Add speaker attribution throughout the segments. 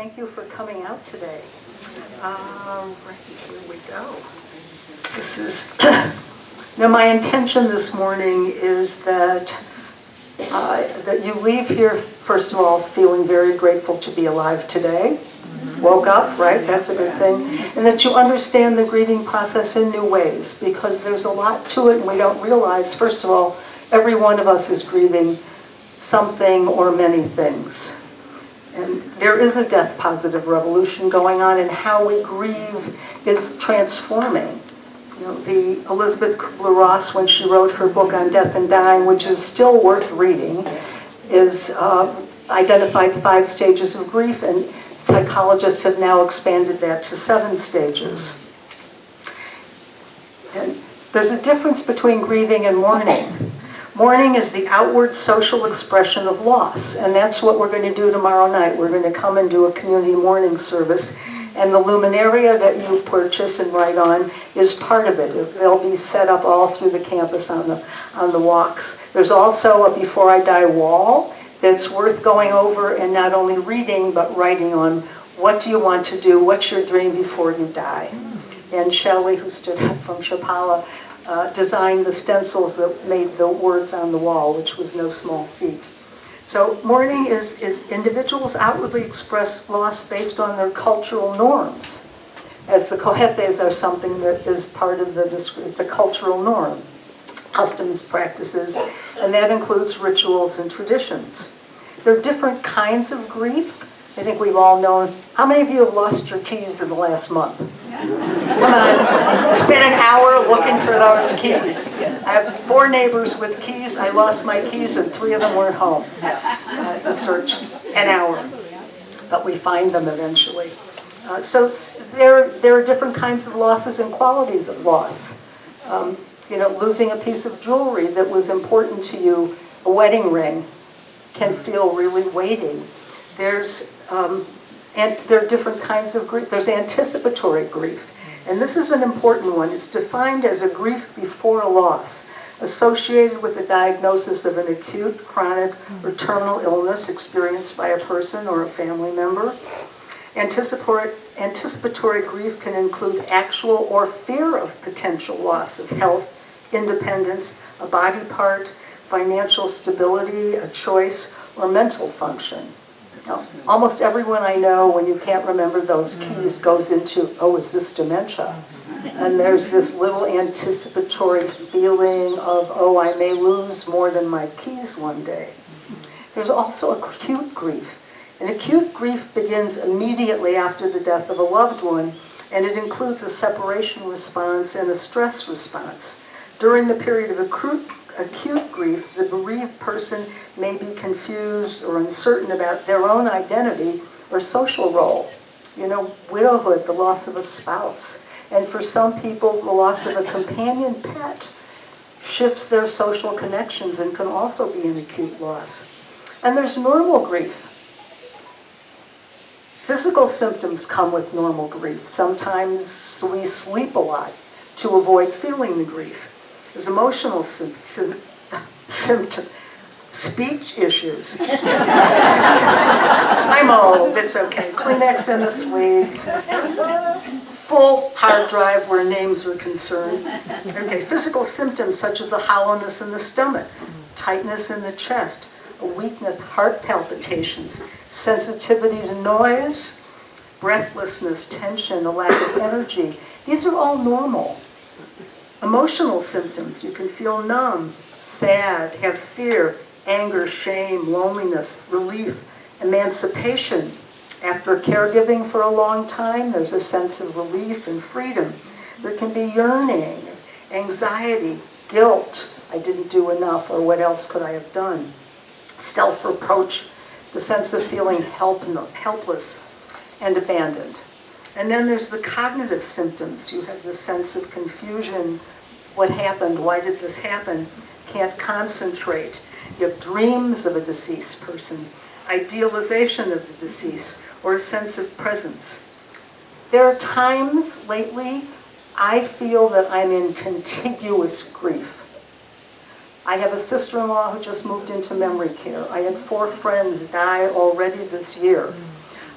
Speaker 1: thank you for coming out today. Right, here we go. This is, now my intention this morning is that you leave here, first of all, feeling very grateful to be alive today. Woke up, right? That's a good thing. And that you understand the grieving process in new ways, because there's a lot to it and we don't realize, first of all, every one of us is grieving something or many things. And there is a death-positive revolution going on, and how we grieve is transforming. You know, the Elizabeth Kubler-Ross, when she wrote her book on death and dying, which is still worth reading, is identified 5 stages of grief, and psychologists have now expanded that to 7 stages. And there's a difference between grieving and mourning. Mourning is the outward social expression of loss, and that's what we're going to do tomorrow night. We're going to come and do a community mourning service, and the luminaria that you purchase and write on is part of it. They'll be set up all through the campus on the walks. There's also a Before I Die wall that's worth going over and not only reading but writing on. What do you want to do? What's your dream before you die? And Shelley, who stood up from Chapala, designed the stencils that made the words on the wall, which was no small feat. So mourning is individuals outwardly express loss based on their cultural norms. As the cohetes are something that is part of it's a cultural norm, customs, practices, and that includes rituals and traditions. There are different kinds of grief. I think we've all known. How many of you have lost your keys in the last month? Come on, spend an hour looking for those keys. I have 4 neighbors with keys. I lost my keys and 3 of them weren't home. It's a search, an hour, but we find them eventually. So there are different kinds of losses and qualities of loss. You know, losing a piece of jewelry that was important to you, a wedding ring, can feel really weighty. And there are different kinds of grief. There's anticipatory grief. And this is an important one. It's defined as a grief before a loss, associated with the diagnosis of an acute, chronic, or terminal illness experienced by a person or a family member. Anticipatory grief can include actual or fear of potential loss of health, independence, a body part, financial stability, a choice, or mental function. Now, almost everyone I know, when you can't remember those keys, goes into, oh, is this dementia? And there's this little anticipatory feeling of, oh, I may lose more than my keys one day. There's also acute grief. And acute grief begins immediately after the death of a loved one, and it includes a separation response and a stress response. During the period of acute grief, the bereaved person may be confused or uncertain about their own identity or social role. You know, widowhood, the loss of a spouse. And for some people, the loss of a companion pet shifts their social connections and can also be an acute loss. And there's normal grief. Physical symptoms come with normal grief. Sometimes we sleep a lot to avoid feeling the grief. There's emotional symptoms, speech issues. I'm old, it's okay. Kleenex in the sleeves. Full hard drive where names are concerned. Okay, physical symptoms such as a hollowness in the stomach, tightness in the chest, a weakness, heart palpitations, sensitivity to noise, breathlessness, tension, a lack of energy. These are all normal. Emotional symptoms, you can feel numb, sad, have fear, anger, shame, loneliness, relief, emancipation. After caregiving for a long time, there's a sense of relief and freedom. There can be yearning, anxiety, guilt, I didn't do enough, or what else could I have done? Self-reproach, the sense of feeling helpless and abandoned. And then there's the cognitive symptoms. You have the sense of confusion. What happened? Why did this happen? Can't concentrate. You have dreams of a deceased person, idealization of the deceased, or a sense of presence. There are times lately I feel that I'm in contiguous grief. I have a sister-in-law who just moved into memory care. I had 4 friends die already this year.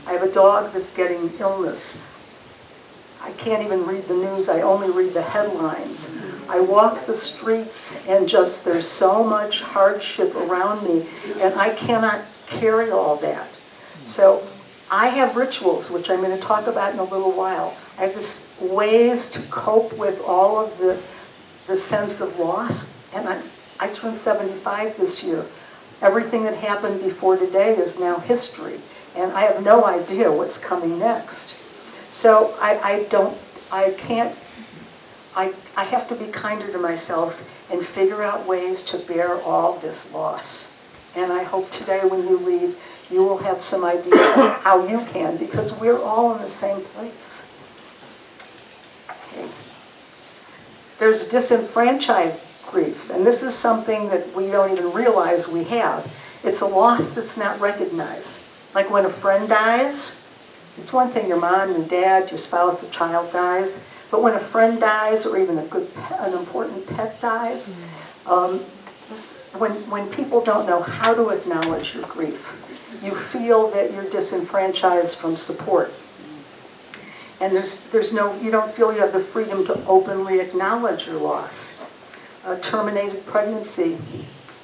Speaker 1: I have a dog that's getting illness. I can't even read the news, I only read the headlines. I walk the streets and just there's so much hardship around me, and I cannot carry all that. So I have rituals, which I'm going to talk about in a little while. I have just ways to cope with all of the sense of loss, and I turned 75 this year. Everything that happened before today is now history, and I have no idea what's coming next. So I have to be kinder to myself and figure out ways to bear all this loss. And I hope today when you leave, you will have some ideas of how you can, because we're all in the same place. Okay. There's disenfranchised grief, and this is something that we don't even realize we have. It's a loss that's not recognized. Like when a friend dies, it's one thing your mom, your dad, your spouse, your child dies, but when a friend dies, or even an important pet dies, when people don't know how to acknowledge your grief, you feel that you're disenfranchised from support. And you don't feel you have the freedom to openly acknowledge your loss. Terminated pregnancy,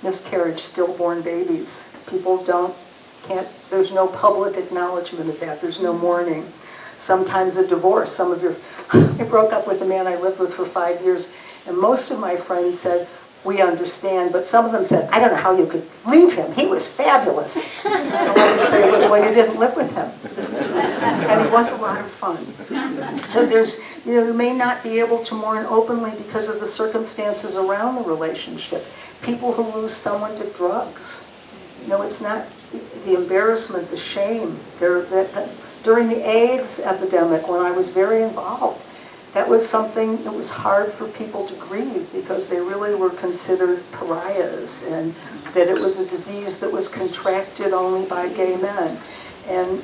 Speaker 1: miscarriage, stillborn babies. People there's no public acknowledgement of that. There's no mourning. Sometimes a divorce. I broke up with a man I lived with for 5 years, and most of my friends said, we understand, but some of them said, I don't know how you could leave him. He was fabulous. And what I would say was, well, you didn't live with him. And he was a lot of fun. So you may not be able to mourn openly because of the circumstances around the relationship. People who lose someone to drugs. It's not the embarrassment, the shame. During the AIDS epidemic, when I was very involved, that was something that was hard for people to grieve because they really were considered pariahs, and that it was a disease that was contracted only by gay men. And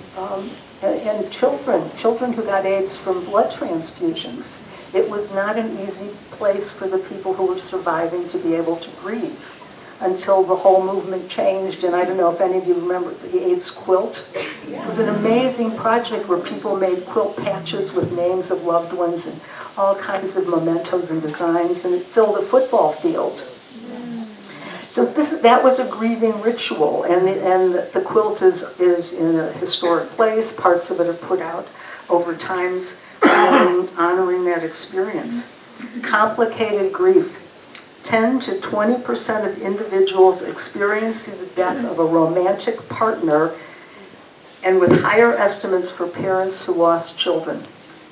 Speaker 1: children who got AIDS from blood transfusions. It was not an easy place for the people who were surviving to be able to grieve until the whole movement changed. And I don't know if any of you remember the AIDS quilt. It was an amazing project where people made quilt patches with names of loved ones and all kinds of mementos and designs, and it filled a football field. So that was a grieving ritual, and the quilt is in a historic place. Parts of it are put out over times, honoring that experience. Complicated grief. 10 to 20% of individuals experience the death of a romantic partner, and with higher estimates for parents who lost children.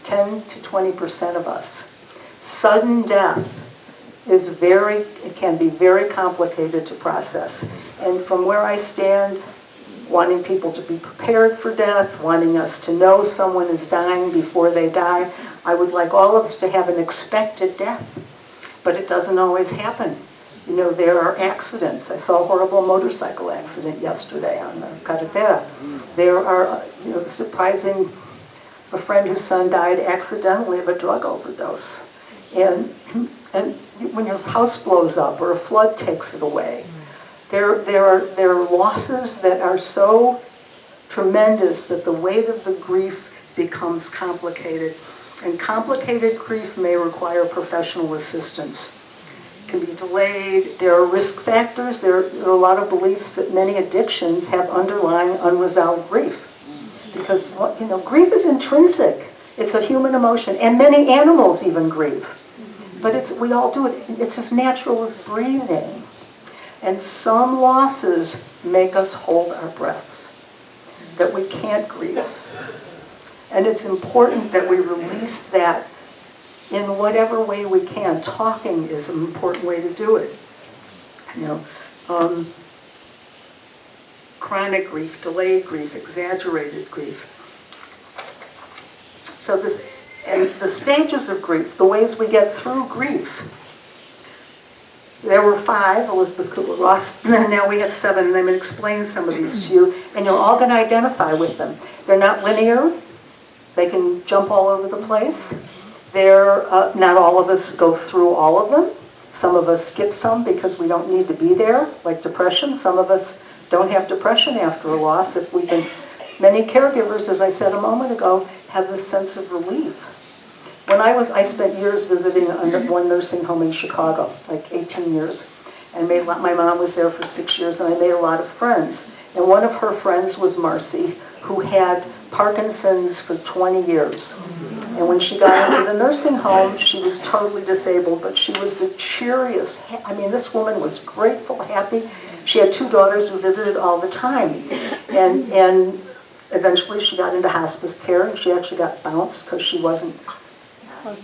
Speaker 1: 10 to 20% of us. Sudden death it can be very complicated to process. And from where I stand, wanting people to be prepared for death, wanting us to know someone is dying before they die, I would like all of us to have an expected death. But it doesn't always happen. There are accidents. I saw a horrible motorcycle accident yesterday on the carretera. There are, surprising, a friend whose son died accidentally of a drug overdose. And when your house blows up or a flood takes it away, there are losses that are so tremendous that the weight of the grief becomes complicated. And complicated grief may require professional assistance. It can be delayed. There are risk factors. There are a lot of beliefs that many addictions have underlying unresolved grief. Because grief is intrinsic. It's a human emotion, and many animals even grieve. But we all do it. It's as natural as breathing. And some losses make us hold our breaths, that we can't grieve. And it's important that we release that in whatever way we can. Talking is an important way to do it. Chronic grief, delayed grief, exaggerated grief. So the stages of grief, the ways we get through grief. There were 5, Elizabeth Kubler-Ross, and now we have 7, and I'm going to explain some of these to you, and you're all going to identify with them. They're not linear. They can jump all over the place. Not all of us go through all of them. Some of us skip some because we don't need to be there, like depression. Some of us don't have depression after a loss if we've been Many caregivers, as I said a moment ago, have this sense of relief. I spent years visiting one nursing home in Chicago, like 18 years. And my mom was there for 6 years, and I made a lot of friends. And one of her friends was Marcy, who had Parkinson's for 20 years. And when she got into the nursing home, she was totally disabled, but she was the cheeriest. This woman was grateful, happy. She had 2 daughters who visited all the time. And eventually she got into hospice care, and she actually got bounced because she wasn't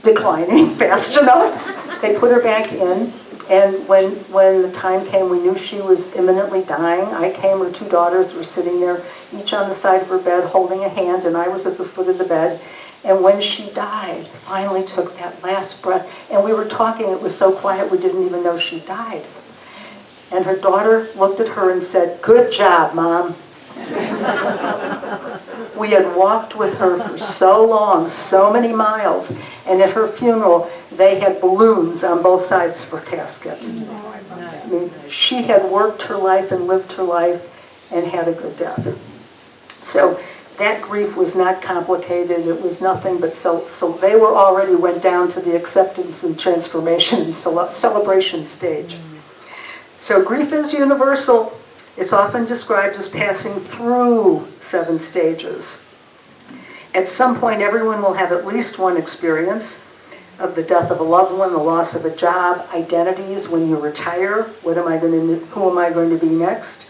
Speaker 1: declining fast enough. They put her back in. And when the time came, we knew she was imminently dying. I came, her 2 daughters were sitting there, each on the side of her bed, holding a hand, and I was at the foot of the bed. And when she died, finally took that last breath, and we were talking, it was so quiet, we didn't even know she died. And her daughter looked at her and said, "Good job, Mom." We had walked with her for so long, so many miles, and at her funeral, they had balloons on both sides of her casket. She had worked her life and lived her life and had a good death. So that grief was not complicated. It was nothing but so they already went down to the acceptance and transformation and celebration stage. So grief is universal. It's often described as passing through 7 stages. At some point, everyone will have at least one experience of the death of a loved one, the loss of a job, identities when you retire, who am I going to be next?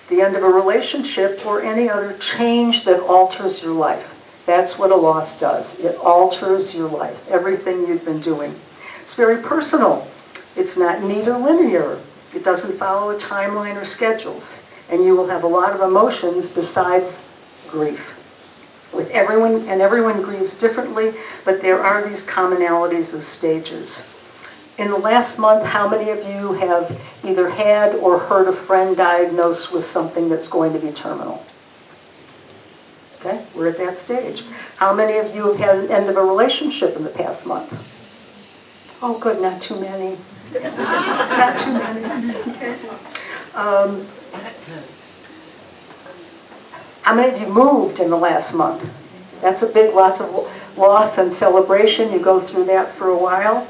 Speaker 1: The end of a relationship or any other change that alters your life. That's what a loss does. It alters your life, everything you've been doing. It's very personal. It's not neat or linear. It doesn't follow a timeline or schedules. And you will have a lot of emotions besides grief. Everyone grieves differently, but there are these commonalities of stages. In the last month, how many of you have either had or heard a friend diagnosed with something that's going to be terminal? Okay, we're at that stage. How many of you have had an end of a relationship in the past month? Oh, good, not too many. Not too many. Okay. How many of you moved in the last month? That's a big, lots of loss and celebration. You go through that for a while.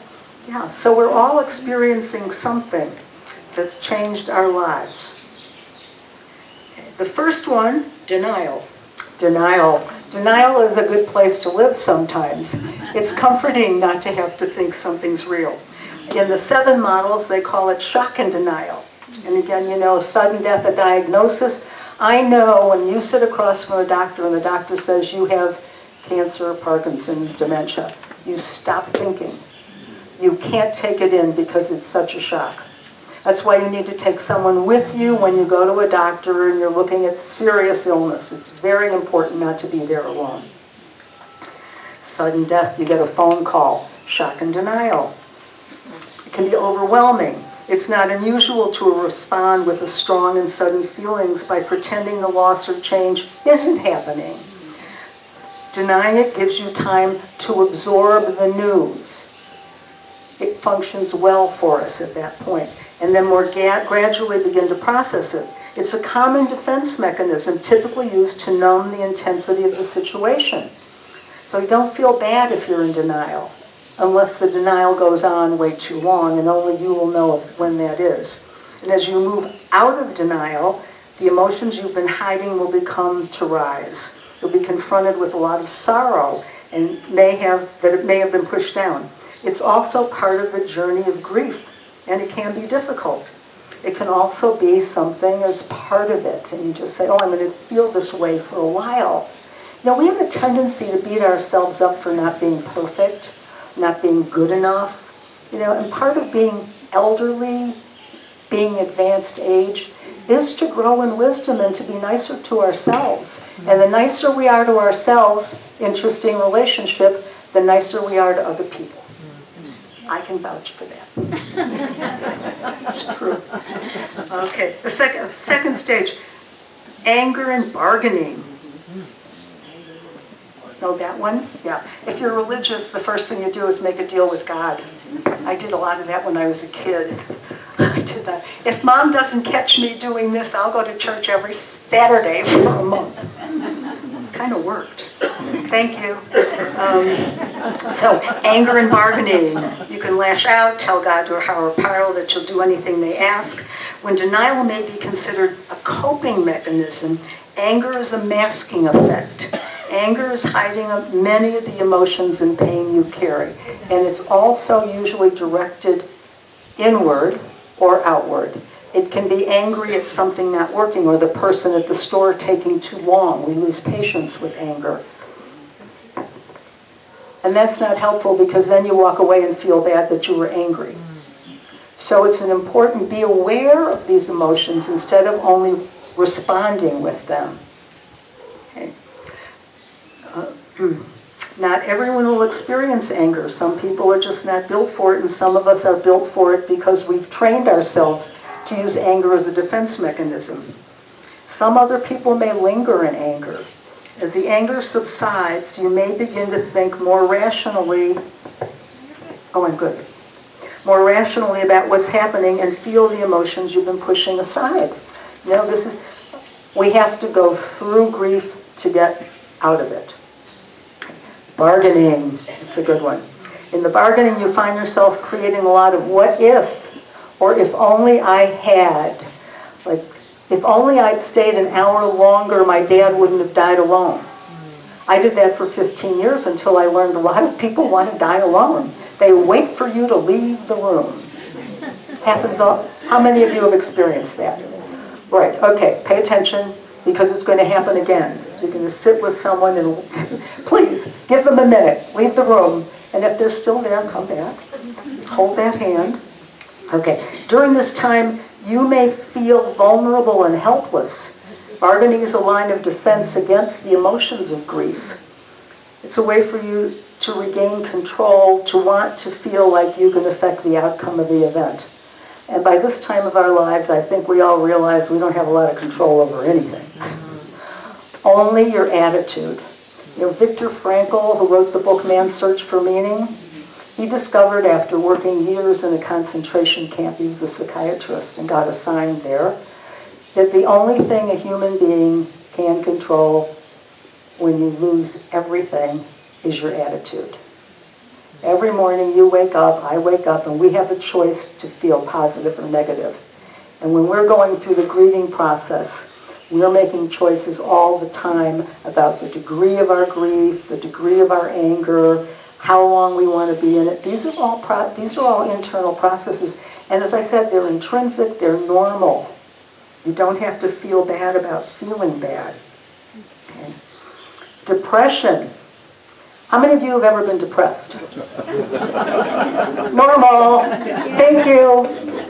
Speaker 1: Yeah, so we're all experiencing something that's changed our lives. The first one, denial. Denial. Denial is a good place to live sometimes. It's comforting not to have to think something's real. In the 7 models, they call it shock and denial. And again, sudden death, a diagnosis. I know when you sit across from a doctor and the doctor says you have cancer, Parkinson's, dementia, you stop thinking. You can't take it in because it's such a shock. That's why you need to take someone with you when you go to a doctor and you're looking at serious illness. It's very important not to be there alone. Sudden death, you get a phone call, shock and denial. It can be overwhelming. It's not unusual to respond with a strong and sudden feelings by pretending the loss or change isn't happening. Denying it gives you time to absorb the news. It functions well for us at that point, and then more gradually begin to process it. It's a common defense mechanism typically used to numb the intensity of the situation. So you don't feel bad if you're in denial, unless the denial goes on way too long, and only you will know when that is. And as you move out of denial, the emotions you've been hiding will become to rise. You'll be confronted with a lot of sorrow and it may have been pushed down. It's also part of the journey of grief, and it can be difficult. It can also be something as part of it, and you just say, oh, I'm going to feel this way for a while. We have a tendency to beat ourselves up for not being perfect, not being good enough. And part of being elderly, being advanced age, is to grow in wisdom and to be nicer to ourselves. And the nicer we are to ourselves, interesting relationship, the nicer we are to other people. I can vouch for that. It's true. Okay, the second stage, anger and bargaining. Know that one? Yeah. If you're religious, the first thing you do is make a deal with God. I did a lot of that when I was a kid. I did that. If Mom doesn't catch me doing this, I'll go to church every Saturday for a month. kind of worked. Thank you. So anger and bargaining. You can lash out, tell God or higher power that you'll do anything they ask. When denial may be considered a coping mechanism, anger is a masking effect. Anger is hiding many of the emotions and pain you carry. And it's also usually directed inward or outward. It can be angry at something not working or the person at the store taking too long. We lose patience with anger. And that's not helpful because then you walk away and feel bad that you were angry. So it's an important, be aware of these emotions instead of only responding with them. Okay. Not everyone will experience anger. Some people are just not built for it, and some of us are built for it because we've trained ourselves to use anger as a defense mechanism. Some other people may linger in anger. As the anger subsides, you may begin to think more rationally, more rationally about what's happening and feel the emotions you've been pushing aside. You know, we have to go through grief to get out of it. Bargaining, it's a good one. In the bargaining, you find yourself creating a lot of what if, or if only I had. Like, if only I'd stayed an hour longer, my dad wouldn't have died alone. I did that for 15 years until I learned a lot of people want to die alone. They wait for you to leave the room. Happens all. How many of you have experienced that? Right, okay, pay attention because it's going to happen again. You're going to sit with someone and please give them a minute, leave the room, and if they're still there, come back. Hold that hand. Okay, during this time, you may feel vulnerable and helpless. Bargaining is a line of defense against the emotions of grief. It's a way for you to regain control, to want to feel like you can affect the outcome of the event. And by this time of our lives, I think we all realize we don't have a lot of control over anything. Only your attitude. You know, Viktor Frankl, who wrote the book Man's Search for Meaning, he discovered after working years in a concentration camp, he was a psychiatrist and got assigned there, that the only thing a human being can control when you lose everything is your attitude. Every morning you wake up, I wake up, and we have a choice to feel positive or negative. And when we're going through the grieving process, we're making choices all the time about the degree of our grief, the degree of our anger, how long we want to be in it. These are all internal processes. And as I said, they're intrinsic, they're normal. You don't have to feel bad about feeling bad. Okay. Depression. How many of you have ever been depressed? Normal. Thank you.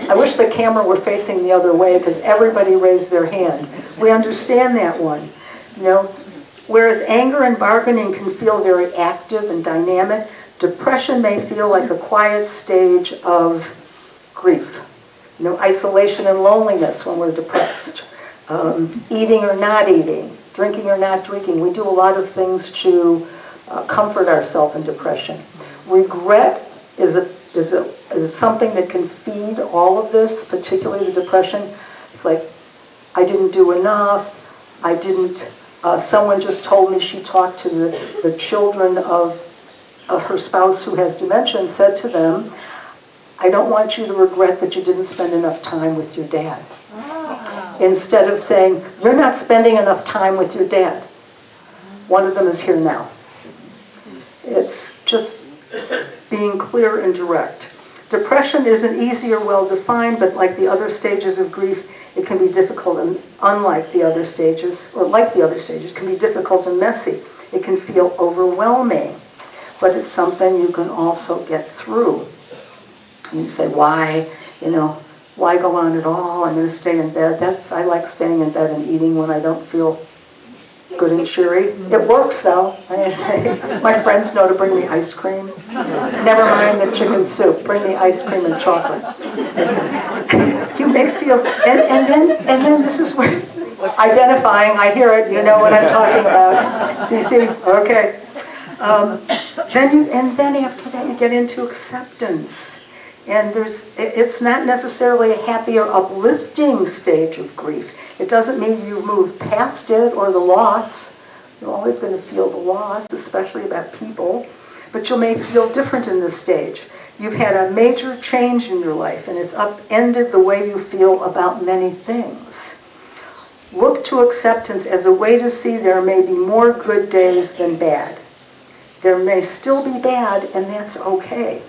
Speaker 1: I wish the camera were facing the other way because everybody raised their hand. We understand that one. You know, whereas anger and bargaining can feel very active and dynamic, depression may feel like a quiet stage of grief. You know, isolation and loneliness when we're depressed. Eating or not eating, drinking or not drinking. We do a lot of things to comfort ourselves in depression. Regret is something that can feed all of this, particularly the depression. It's like, I didn't do enough, I didn't, someone just told me she talked to the children of her spouse who has dementia and said to them, I don't want you to regret that you didn't spend enough time with your dad. Instead of saying, you're not spending enough time with your dad. One of them is here now. It's just being clear and direct. Depression isn't easy or well-defined, but like the other stages of grief, it can be difficult, and unlike the other stages, or like the other stages, can be difficult and messy. It can feel overwhelming, but it's something you can also get through. And you say, why? You know, why go on at all? I'm going to stay in bed. I like staying in bed and eating when I don't feel good and cheery. It works though. I say, my friends know to bring me ice cream. Never mind the chicken soup. Bring me ice cream and chocolate. You may feel, and then this is where identifying. I hear it. You know what I'm talking about. So you see, okay. Then after that, you get into acceptance. And it's not necessarily a happy or uplifting stage of grief. It doesn't mean you've moved past it or the loss, You're always going to feel the loss, especially about people, but you may feel different in this stage. You've had a major change in your life, and it's upended the way you feel about many things. Look to acceptance as a way to see there may be more good days than bad. There may still be bad, and that's okay.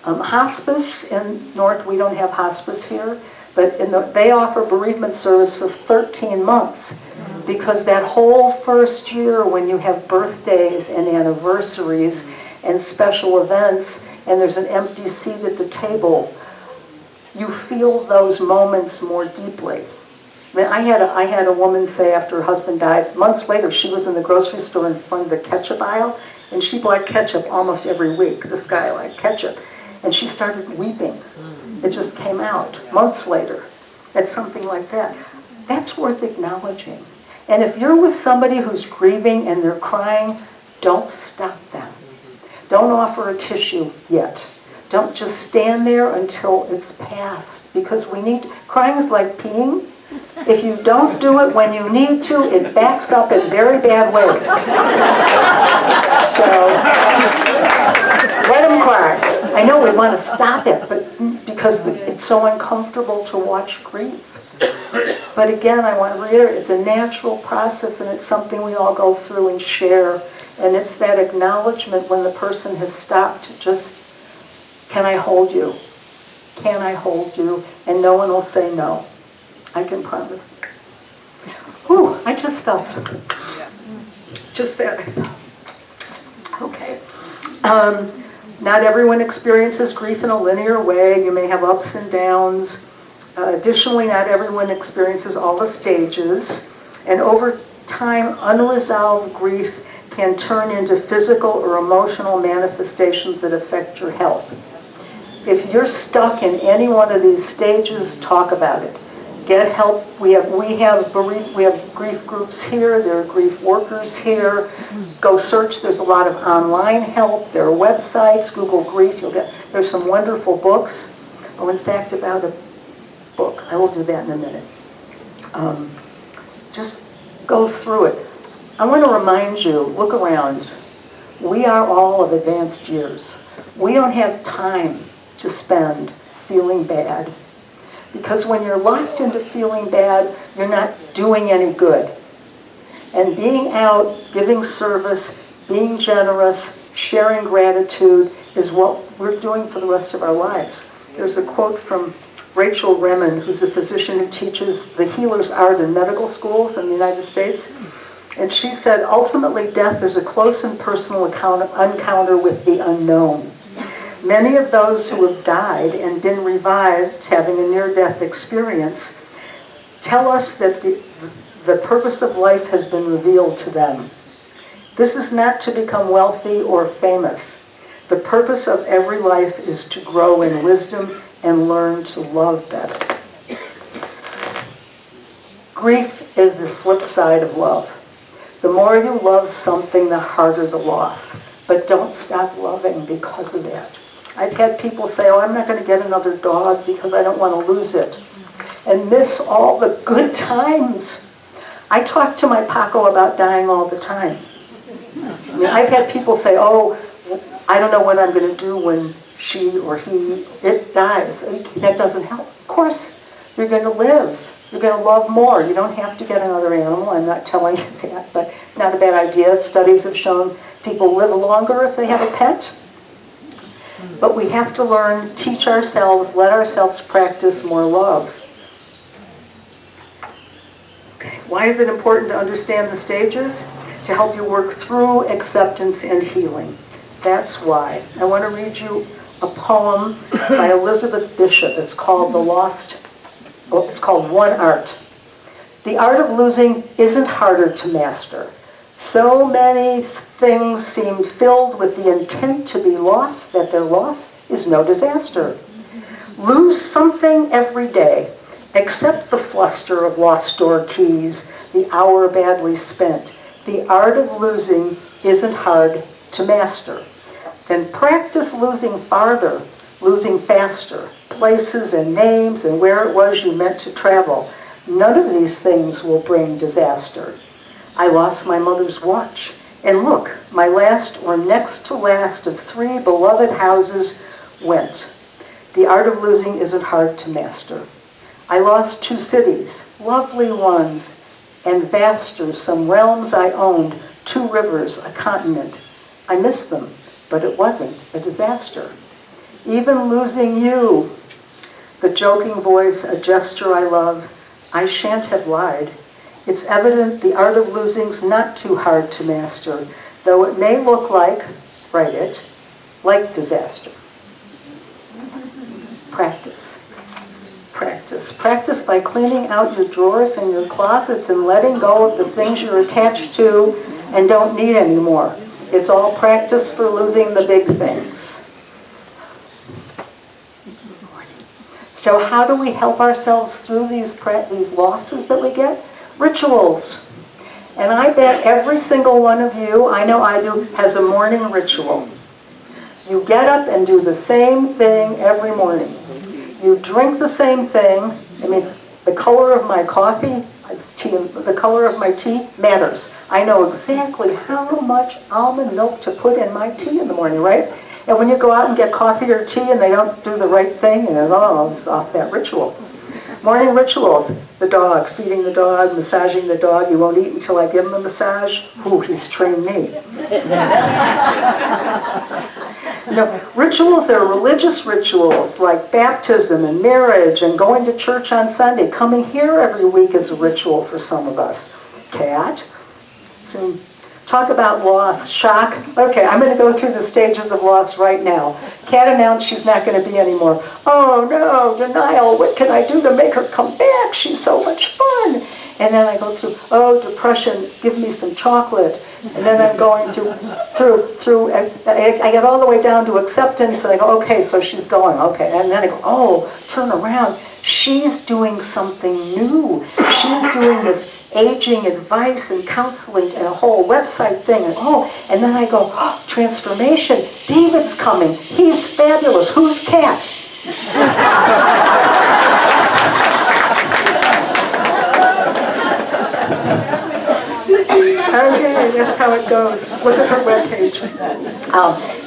Speaker 1: Hospice in North, we don't have hospice here, but they offer bereavement service for 13 months. Because that whole first year when you have birthdays and anniversaries and special events and there's an empty seat at the table, you feel those moments more deeply. I mean, I had a woman say after her husband died, months later she was in the grocery store in front of the ketchup aisle and she bought ketchup almost every week. This guy liked ketchup. And she started weeping. It just came out months later at something like that. That's worth acknowledging. And if you're with somebody who's grieving and they're crying, don't stop them. Don't offer a tissue yet. Don't just stand there until it's past. Because crying is like peeing. If you don't do it when you need to, it backs up in very bad ways. So, let them cry. I know we want to stop it, but because it's so uncomfortable to watch grief. But again, I want to reiterate, it's a natural process and it's something we all go through and share. And it's that acknowledgement when the person has stopped, just, can I hold you? Can I hold you? And no one will say no. I can promise. Whew, I just felt so good. Just that. Okay. Not everyone experiences grief in a linear way. You may have ups and downs. Additionally, not everyone experiences all the stages, and over time, unresolved grief can turn into physical or emotional manifestations that affect your health. If you're stuck in any one of these stages, talk about it. Get help. We have grief groups here. There are grief workers here. Go search. There's a lot of online help. There are websites. Google grief. There's some wonderful books. Oh, in fact, about a book. I will do that in a minute. Just go through it. I want to remind you, look around. We are all of advanced years. We don't have time to spend feeling bad. Because when you're locked into feeling bad, you're not doing any good. And being out, giving service, being generous, sharing gratitude is what we're doing for the rest of our lives. There's a quote from Rachel Remen, who's a physician who teaches the healer's art in medical schools in the United States. And she said, ultimately, death is a close and personal encounter with the unknown. Many of those who have died and been revived, having a near-death experience, tell us that the purpose of life has been revealed to them. This is not to become wealthy or famous. The purpose of every life is to grow in wisdom and learn to love better. Grief is the flip side of love. The more you love something, the harder the loss. But don't stop loving because of that. I've had people say, oh, I'm not going to get another dog because I don't want to lose it. And miss all the good times. I talk to my Paco about dying all the time. I mean, I've had people say, oh, I don't know what I'm going to do when she or he, it dies. That doesn't help. Of course, you're going to live. You're going to love more. You don't have to get another animal. I'm not telling you that, but not a bad idea. Studies have shown people live longer if they have a pet. But we have to learn, teach ourselves, let ourselves practice more love. Okay. Why is it important to understand the stages? To help you work through acceptance and healing. That's why. I want to read you a poem by Elizabeth Bishop. It's called it's called One Art. The art of losing isn't harder to master. So many things seem filled with the intent to be lost that their loss is no disaster. Lose something every day, except the fluster of lost door keys, the hour badly spent. The art of losing isn't hard to master. Then practice losing farther, losing faster, places and names and where it was you meant to travel. None of these things will bring disaster. I lost my mother's watch. And look, my last or next to last of 3 beloved houses went. The art of losing isn't hard to master. I lost 2 cities, lovely ones, and vaster, some realms I owned, 2 rivers, a continent. I missed them, but it wasn't a disaster. Even losing you, the joking voice, a gesture I love, I shan't have lied. It's evident the art of losing's not too hard to master, though it may look like, write it, like disaster. Practice. Practice. Practice by cleaning out your drawers and your closets and letting go of the things you're attached to and don't need anymore. It's all practice for losing the big things. So how do we help ourselves through these losses that we get? Rituals. And I bet every single one of you, I know I do, has a morning ritual. You get up and do the same thing every morning. You drink the same thing. I mean, the color of my coffee, the color of my tea matters. I know exactly how much almond milk to put in my tea in the morning, right? And when you go out and get coffee or tea and they don't do the right thing, it's off that ritual. Morning rituals, the dog, feeding the dog, massaging the dog. You won't eat until I give him a massage. Ooh, he's trained me. Rituals are religious rituals like baptism and marriage and going to church on Sunday. Coming here every week is a ritual for some of us. Cat. So, talk about loss, shock. Okay, I'm going to go through the stages of loss right now. Kat announced she's not going to be anymore. Oh no, denial. What can I do to make her come back? She's so much fun. And then I go through, depression, give me some chocolate. And then I'm going through, I get all the way down to acceptance, and I go, okay, so she's going, okay. And then I go, turn around. She's doing something new. She's doing this aging advice and counseling and a whole website thing. And then I go, transformation. David's coming. He's fabulous. Who's Kat? Okay, that's how it goes. Look at her webpage.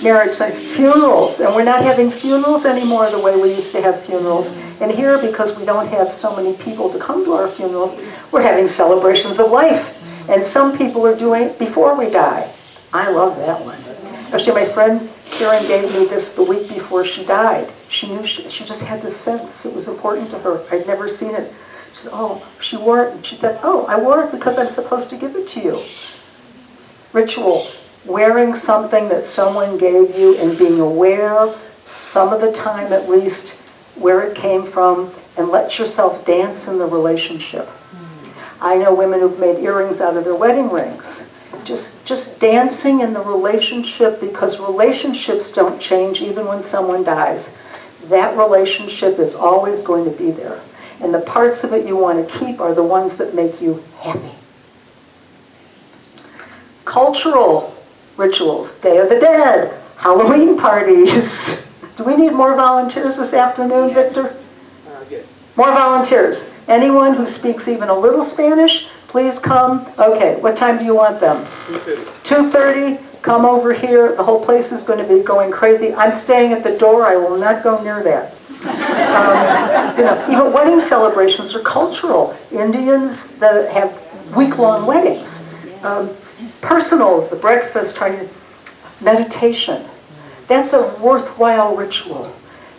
Speaker 1: Marriage, funerals, and we're not having funerals anymore the way we used to have funerals. And here, because we don't have so many people to come to our funerals, we're having celebrations of life. And some people are doing it before we die. I love that one. Actually, my friend Karen gave me this the week before she died. She knew she just had this sense. It was important to her. I'd never seen it. She said, she wore it. And she said, I wore it because I'm supposed to give it to you. Ritual. Wearing something that someone gave you and being aware, some of the time at least, where it came from, and let yourself dance in the relationship. I know women who've made earrings out of their wedding rings. Just dancing in the relationship, because relationships don't change even when someone dies. That relationship is always going to be there. And the parts of it you want to keep are the ones that make you happy. Cultural rituals, Day of the Dead, Halloween parties. Do we need more volunteers this afternoon, Victor? More volunteers. Anyone who speaks even a little Spanish, please come. Okay, what time do you want them? 2:30. Come over here. The whole place is going to be going crazy. I'm staying at the door. I will not go near that. Even wedding celebrations are cultural. Indians that have week-long weddings. Personal, the breakfast, meditation. That's a worthwhile ritual.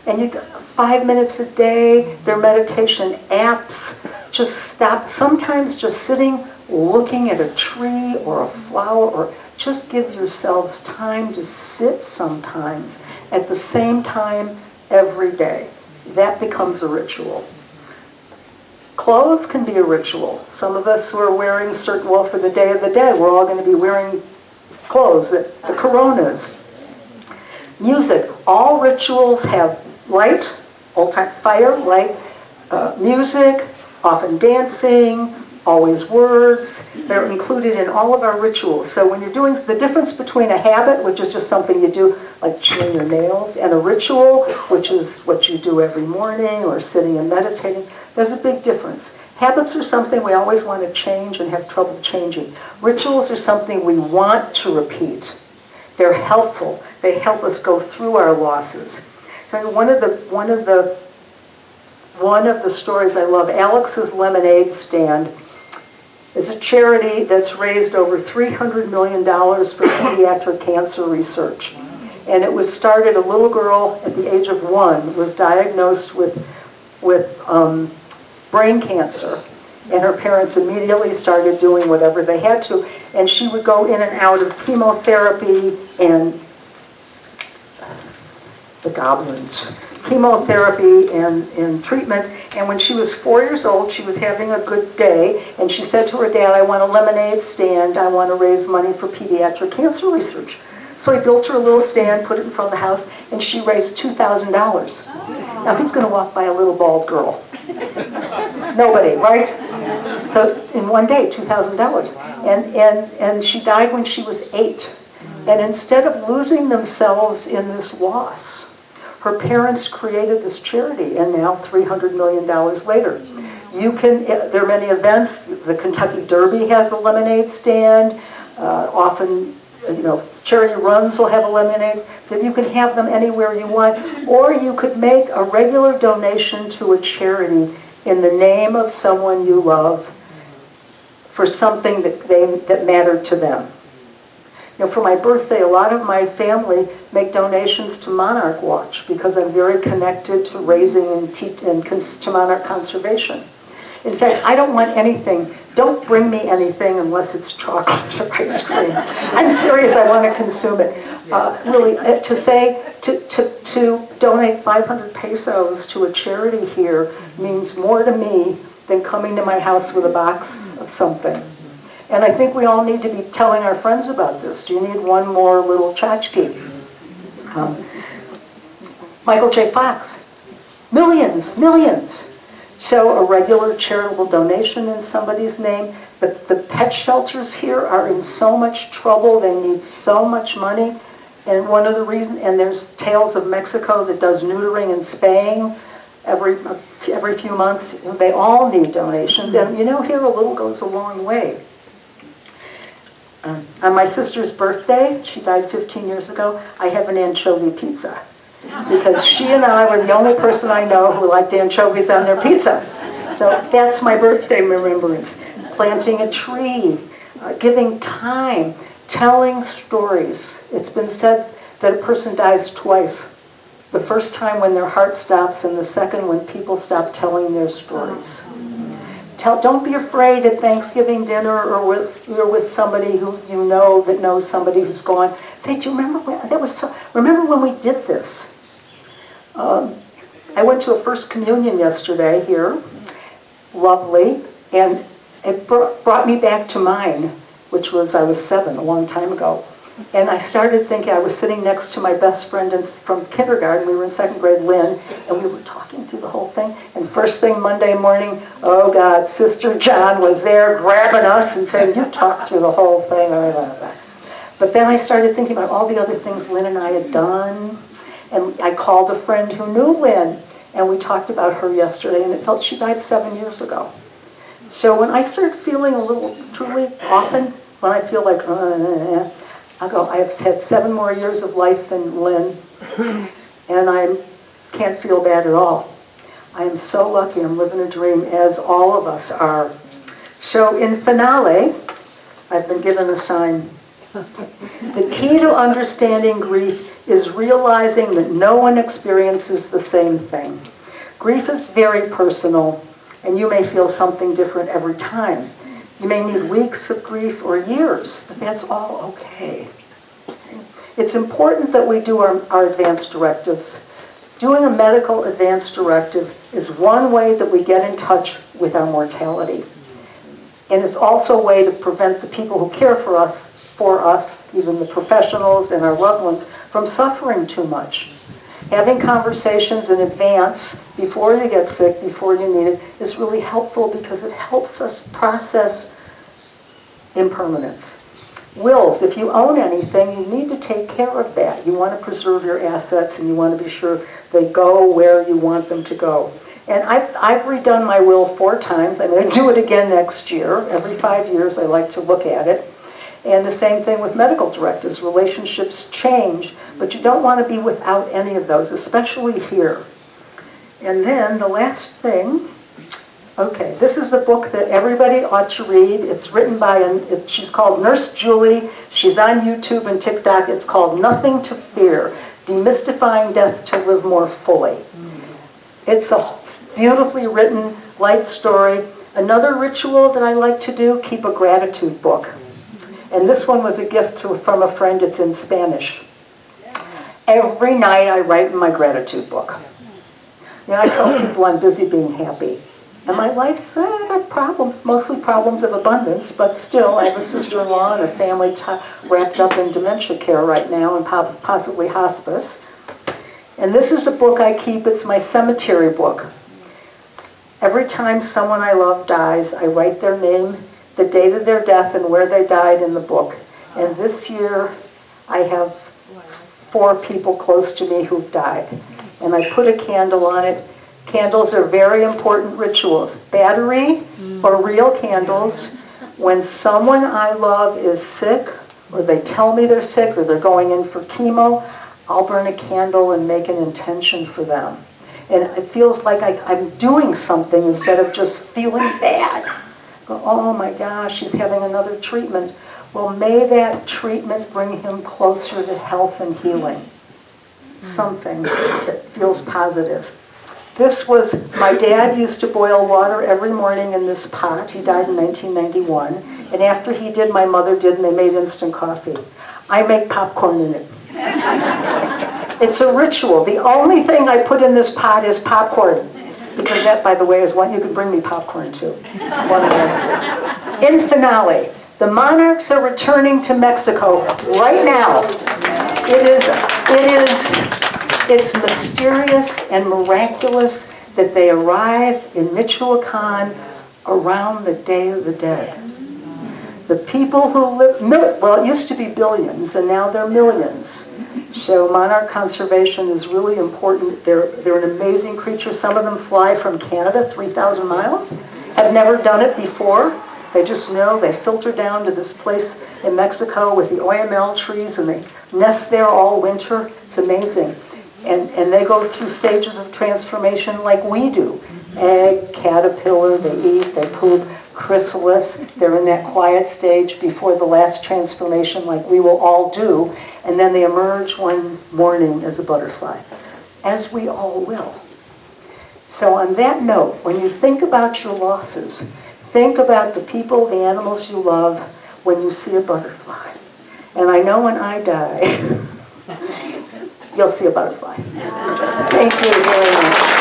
Speaker 1: And you 5 minutes a day, there are meditation apps. Just stop. Sometimes just sitting, looking at a tree or a flower, or just give yourselves time to sit sometimes at the same time every day. That becomes a ritual. Clothes can be a ritual. Some of us who are wearing for the Day of the Dead, we're all going to be wearing clothes, the coronas. Music. All rituals have light, old-time fire, light, music, often dancing, always words. They're included in all of our rituals. So when you're doing the difference between a habit, which is just something you do, like chewing your nails, and a ritual, which is what you do every morning or sitting and meditating, There's a big difference. Habits are something we always want to change and have trouble changing. Rituals are something we want to repeat. They're helpful. They help us go through our losses. So one of the stories I love, Alex's Lemonade Stand, is a charity that's raised over $300 million for pediatric cancer research. And it was started, a little girl at the age of 1 was diagnosed with brain cancer. And her parents immediately started doing whatever they had to. And she would go in and out of chemotherapy and the goblins. Chemotherapy and treatment. And when she was 4 years old, she was having a good day. And she said to her dad, I want a lemonade stand. I want to raise money for pediatric cancer research. So he built her a little stand, put it in front of the house, and she raised $2,000. Now who's going to walk by a little bald girl? Nobody, right? So in one day, $2,000. And she died when she was 8. And instead of losing themselves in this loss, her parents created this charity, and now $300 million later. There are many events. The Kentucky Derby has a lemonade stand. Often, charity runs will have a lemonade. But you can have them anywhere you want. Or you could make a regular donation to a charity in the name of someone you love for something that mattered to them. For my birthday, a lot of my family make donations to Monarch Watch because I'm very connected to raising and to monarch conservation. In fact, I don't want anything. Don't bring me anything unless it's chocolate or ice cream. I'm serious, I want to consume it. Really, to donate 500 pesos to a charity here means more to me than coming to my house with a box of something. And I think we all need to be telling our friends about this. Do you need one more little tchotchke? Michael J. Fox, millions. So a regular charitable donation in somebody's name. The pet shelters here are in so much trouble. They need so much money. And one of the reasons, and there's Tales of Mexico that does neutering and spaying every few months. They all need donations. And here a little goes a long way. On my sister's birthday, she died 15 years ago, I have an anchovy pizza. Because she and I were the only person I know who liked anchovies on their pizza. So that's my birthday remembrance. Planting a tree, giving time, telling stories. It's been said that a person dies twice. The first time when their heart stops, and the second when people stop telling their stories. Don't be afraid at Thanksgiving dinner or you're with somebody who you know that knows somebody who's gone. Say, do you remember remember when we did this? I went to a First Communion yesterday here, lovely, and it brought me back to mine, which was, I was 7, a long time ago. And I started thinking, I was sitting next to my best friend from kindergarten, we were in 2nd grade, Lynn, and we were talking through the whole thing. And first thing Monday morning, oh God, Sister John was there grabbing us and saying, you talked through the whole thing. But then I started thinking about all the other things Lynn and I had done. And I called a friend who knew Lynn, and we talked about her yesterday, and it felt she died 7 years ago. So when I start feeling a little, truly often, when I feel like, I go, I have had 7 more years of life than Lynn, and I can't feel bad at all. I am so lucky. I'm living a dream, as all of us are. So in finale, I've been given a sign. The key to understanding grief is realizing that no one experiences the same thing. Grief is very personal, and you may feel something different every time. You may need weeks of grief or years, but that's all okay. It's important that we do our advance directives. Doing a medical advance directive is one way that we get in touch with our mortality. And it's also a way to prevent the people who care for us, even the professionals and our loved ones, from suffering too much. Having conversations in advance, before you get sick, before you need it, is really helpful because it helps us process impermanence. Wills, if you own anything, you need to take care of that. You want to preserve your assets and you want to be sure they go where you want them to go. And I've redone my will 4 times. I'm going to do it again next year. Every 5 years I like to look at it. And the same thing with medical directives. Relationships change, but you don't want to be without any of those, especially here. And then the last thing, okay, this is a book that everybody ought to read. It's written by, she's called Nurse Julie. She's on YouTube and TikTok. It's called Nothing to Fear, Demystifying Death to Live More Fully. It's a beautifully written, light story. Another ritual that I like to do, keep a gratitude book. And this one was a gift from a friend. It's in Spanish. Every night I write in my gratitude book. You know, I tell people I'm busy being happy. And my life's got problems, mostly problems of abundance, but still I have a sister-in-law and a family wrapped up in dementia care right now and possibly hospice. And this is the book I keep. It's my cemetery book. Every time someone I love dies, I write their name, the date of their death, and where they died in the book. And this year, I have 4 people close to me who've died. And I put a candle on it. Candles are very important rituals. Battery or real candles. When someone I love is sick, or they tell me they're sick, or they're going in for chemo, I'll burn a candle and make an intention for them. And it feels like I'm doing something instead of just feeling bad. Go, oh my gosh, he's having another treatment. Well, may that treatment bring him closer to health and healing. Something that feels positive. This was, my dad used to boil water every morning in this pot. He died in 1991. And after he did, my mother did, and they made instant coffee. I make popcorn in it. It's a ritual. The only thing I put in this pot is popcorn. Because that, by the way, is one you can bring me popcorn too. One of them. In finale, the monarchs are returning to Mexico right now. It's mysterious and miraculous that they arrive in Michoacan around the Day of the Dead. The people who live, well, it used to be billions, and now they're millions. So monarch conservation is really important. They're an amazing creature. Some of them fly from Canada, 3,000 miles, have never done it before. They just know. They filter down to this place in Mexico with the oyamel trees, and they nest there all winter. It's amazing. And they go through stages of transformation like we do. Egg, caterpillar, they eat, they poop, chrysalis. They're in that quiet stage before the last transformation like we will all do. And then they emerge one morning as a butterfly, as we all will. So on that note, when you think about your losses, think about the people, the animals you love when you see a butterfly. And I know when I die, you'll see a butterfly. Thank you very much.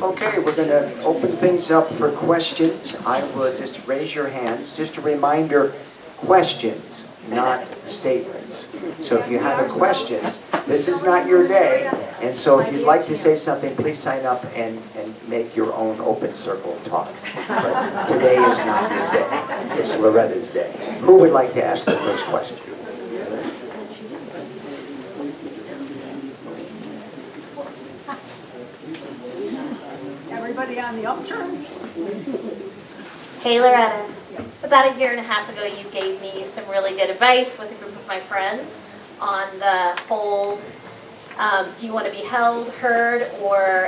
Speaker 2: Okay, we're going to open things up for questions. I would just raise your hands. Just a reminder, questions, not statements. So if you have a question, this is not your day. And so if you'd like to say something, please sign up and make your own open circle talk. But today is not your day. It's Loretta's day. Who would like to ask the first question?
Speaker 1: Everybody on the upturn?
Speaker 3: Hey Loretta, about 1.5 years ago you gave me some really good advice with a group of my friends on the whole, do you want to be held, heard, or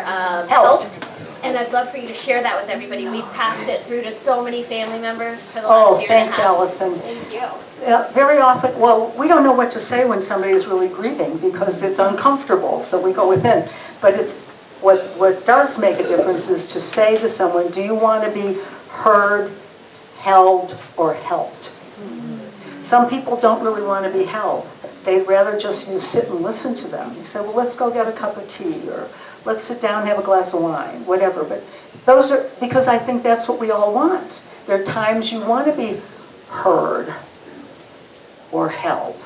Speaker 3: helped? And I'd love for you to share that with everybody. We've passed it through to so many family members for the last year
Speaker 1: thanks,
Speaker 3: and a half.
Speaker 1: Allison.
Speaker 3: Thank you.
Speaker 1: Very often, well, we don't know what to say when somebody is really grieving because it's uncomfortable, so we go within. But it's what does make a difference is to say to someone, do you want to be heard, held, or helped? Some people don't really want to be held. They'd rather just you sit and listen to them. You say, well, let's go get a cup of tea, or let's sit down and have a glass of wine, whatever. But those are, because I think that's what we all want. There are times you want to be heard, or held,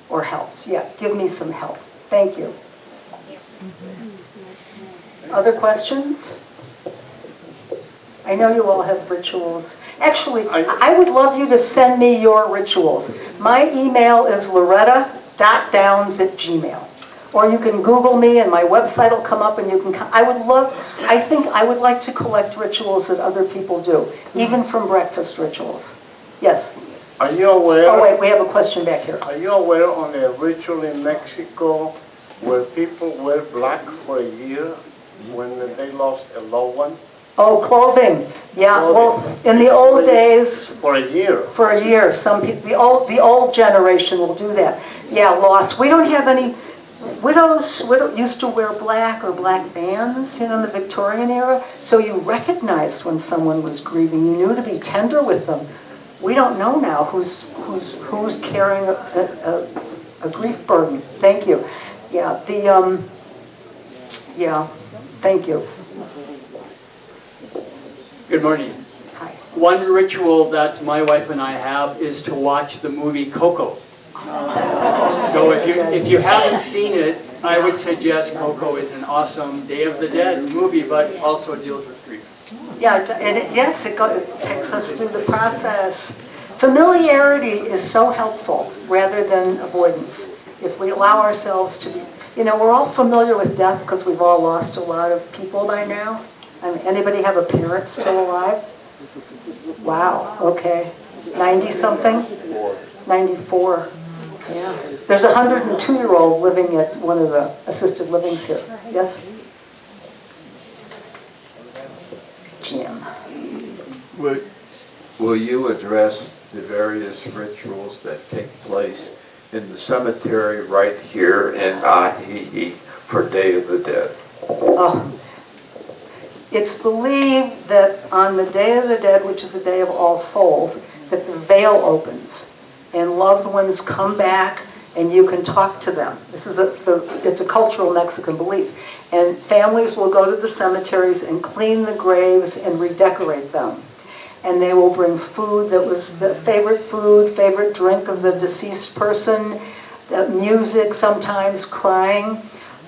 Speaker 1: or helped. Yeah, give me some help. Thank you. Other questions? I know you all have rituals. Actually, I would love you to send me your rituals. My email is loretta.downs@gmail. Or you can Google me and my website will come up and you can come. I think I would like to collect rituals that other people do, even from breakfast rituals. Yes?
Speaker 4: Are you aware?
Speaker 1: Oh wait, we have a question back here.
Speaker 4: Are you aware on a ritual in Mexico where people wear black for a year when they lost a loved one?
Speaker 1: Oh, clothing. Yeah, well, in the old days,
Speaker 4: For a year.
Speaker 1: for a year, some people, the old generation will do that. Yeah, loss. We don't have any. Widows used to wear black or black bands, in the Victorian era, so you recognized when someone was grieving. You knew to be tender with them. We don't know now who's carrying a grief burden. Thank you. Yeah, thank you.
Speaker 5: Good morning.
Speaker 1: Hi.
Speaker 5: One ritual that my wife and I have is to watch the movie Coco. So if you haven't seen it, I would suggest Coco is an awesome Day of the Dead movie, but also deals with grief.
Speaker 1: Yeah, yes, it takes us through the process. Familiarity is so helpful rather than avoidance. If we allow ourselves to be, we're all familiar with death because we've all lost a lot of people by now. I mean, anybody have a parent still alive? Wow, okay. 90-something? 94. Yeah. There's a 102-year-old living at one of the assisted livings here. Yes? Jim.
Speaker 6: Will you address the various rituals that take place in the cemetery right here in Ahihi for Day of the Dead?
Speaker 1: Oh. It's believed that on the Day of the Dead, which is the Day of All Souls, that the veil opens and loved ones come back and you can talk to them. This is it's a cultural Mexican belief. And families will go to the cemeteries and clean the graves and redecorate them. And they will bring food that was the favorite food, favorite drink of the deceased person, the music, sometimes crying.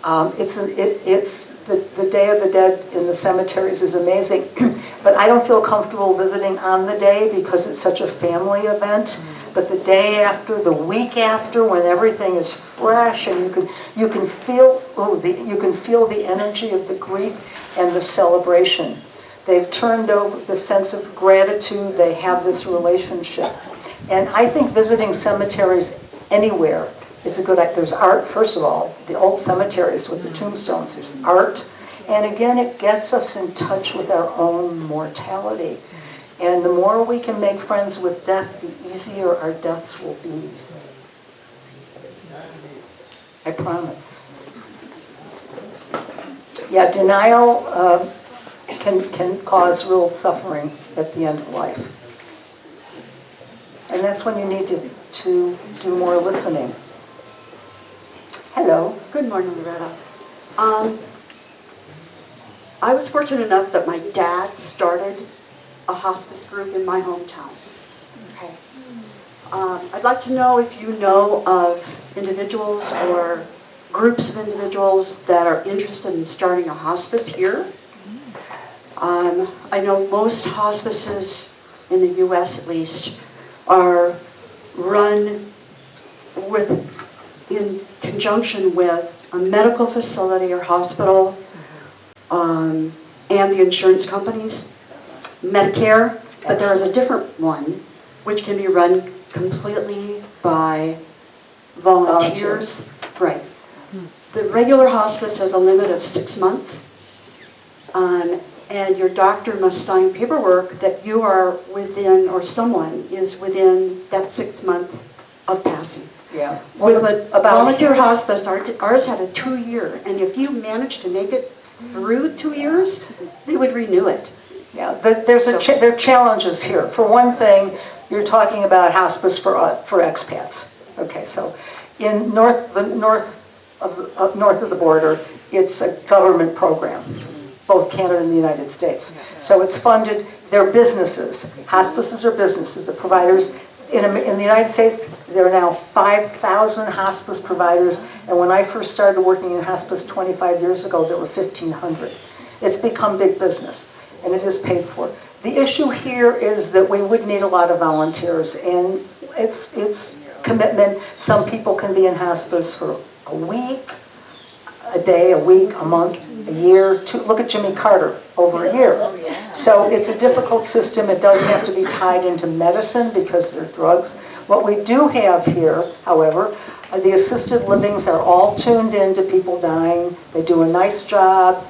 Speaker 1: The Day of the Dead in the cemeteries is amazing. But I don't feel comfortable visiting on the day because it's such a family event. But the day after, the week after, when everything is fresh and you can feel the energy of the grief and the celebration. They've turned over the sense of gratitude. They have this relationship. And I think visiting cemeteries anywhere is a good idea. There's art, first of all, the old cemeteries with the tombstones, there's art. And again, it gets us in touch with our own mortality. And the more we can make friends with death, the easier our deaths will be. I promise. Yeah, denial can cause real suffering at the end of life. And that's when you need to do more listening. Hello.
Speaker 7: Good morning, Loretta. I was fortunate enough that my dad started a hospice group in my hometown. Okay. I'd like to know if you know of individuals or groups of individuals that are interested in starting a hospice here. I know most hospices, in the U.S. at least, are run in conjunction with a medical facility or hospital and the insurance companies, Medicare, but there is a different one which can be run completely by volunteers. Right. The regular hospice has a limit of 6 months, and your doctor must sign paperwork that you are within, or someone is within that 6 month of passing.
Speaker 1: Yeah.
Speaker 7: With a volunteer hospice, ours had a 2-year, and if you managed to make it through 2 years, they would renew it.
Speaker 1: Yeah, there are challenges here. For one thing, you're talking about hospice for expats. Okay, so in north of the border, it's a government program, both Canada and the United States. So it's funded. They're businesses. Hospices are businesses. The providers in the United States, there are now 5,000 hospice providers. And when I first started working in hospice 25 years ago, there were 1,500. It's become big business, and it is paid for. The issue here is that we would need a lot of volunteers, and it's commitment. Some people can be in hospice for a week, a day, a week, a month, a year. Look at Jimmy Carter, over a year. So it's a difficult system. It does have to be tied into medicine because they're drugs. What we do have here, however, the assisted livings are all tuned in to people dying. They do a nice job.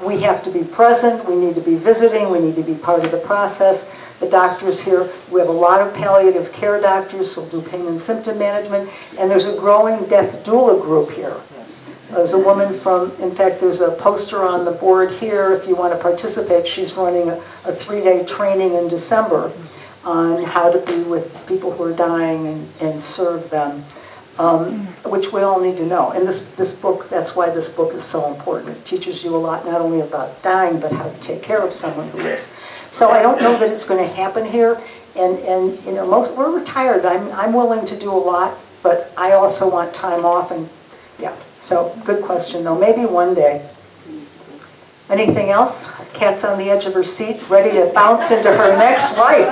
Speaker 1: We have to be present. We need to be visiting. We need to be part of the process. The doctors here, we have a lot of palliative care doctors who'll do pain and symptom management, and there's a growing death doula group here. There's a woman from, in fact, there's a poster on the board here if you want to participate. She's running a 3-day training in December on how to be with people who are dying and serve them, which we all need to know. And this book, that's why this book is so important. It teaches you a lot, not only about dying, but how to take care of someone who is. So I don't know that it's going to happen here, and you know, we're retired. I'm willing to do a lot, but I also want time off, and yeah. So good question though. Maybe one day. Anything else? Kat's on the edge of her seat, ready to bounce into her next life.